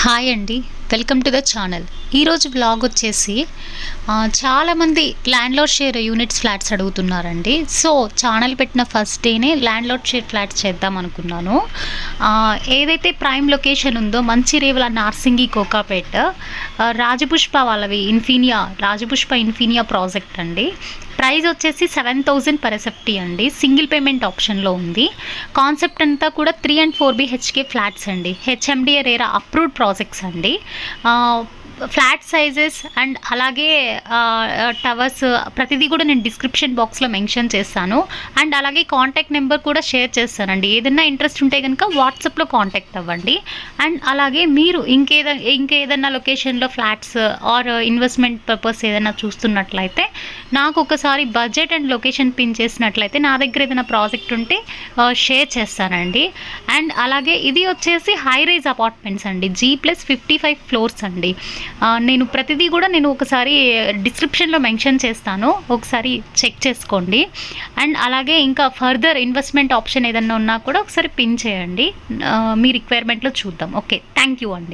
Hi అండి, welcome to the channel. ఈరోజు vlog వచ్చేసి చాలామంది ల్యాండ్లార్డ్ షేర్ యూనిట్స్ ఫ్లాట్స్ అడుగుతున్నారండి. సో ఛానల్ పెట్టిన ఫస్ట్ డేనే ల్యాండ్లార్డ్ షేర్ ఫ్లాట్స్ చేద్దాం అనుకున్నాను. ఏదైతే ప్రైమ్ లొకేషన్ ఉందో మంచిర్యాల, నార్సింగి, కోకాపేట, రాజపుష్ప వాళ్ళవి రాజపుష్ప ఇన్ఫీనియా ప్రాజెక్ట్ అండి. ప్రైస్ వచ్చేసి 7,000 per SFT అండి. సింగిల్ పేమెంట్ ఆప్షన్లో ఉంది. కాన్సెప్ట్ అంతా కూడా 3 and 4 BHK ఫ్లాట్స్ అండి. HMDA రేరా అప్రూవ్డ్ ప్రాజెక్ట్స్ అండి. ఫ్లాట్ సైజెస్ అండ్ అలాగే టవర్స్ ప్రతిదీ కూడా నేను డిస్క్రిప్షన్ బాక్స్లో మెన్షన్ చేస్తాను. అండ్ అలాగే కాంటాక్ట్ నెంబర్ కూడా షేర్ చేస్తానండి. ఏదైనా ఇంట్రెస్ట్ ఉంటే కనుక వాట్సాప్లో కాంటాక్ట్ అవ్వండి. అండ్ అలాగే మీరు ఇంకేదైనా లొకేషన్లో ఫ్లాట్స్ ఆర్ ఇన్వెస్ట్మెంట్ పర్పస్ ఏదైనా చూస్తున్నట్లయితే నాకు ఒకసారి బడ్జెట్ అండ్ లొకేషన్ పిన్ చేసినట్లయితే నా దగ్గర ఏదైనా ప్రాజెక్ట్ ఉంటే షేర్ చేస్తానండి. అండ్ అలాగే ఇది వచ్చేసి హై రైజ్ అపార్ట్మెంట్స్ అండి. G+55 ఫ్లోర్స్ అండి. నేను ప్రతిదీ కూడా ఒకసారి డిస్క్రిప్షన్లో మెన్షన్ చేస్తాను, ఒకసారి చెక్ చేసుకోండి. అండ్ అలాగే ఇంకా ఫర్దర్ ఇన్వెస్ట్మెంట్ ఆప్షన్ ఏదన్నా ఉన్నా కూడా ఒకసారి పిన్ చేయండి. మీ రిక్వైర్మెంట్లో చూద్దాం. ఓకే, థ్యాంక్ యూ అండి.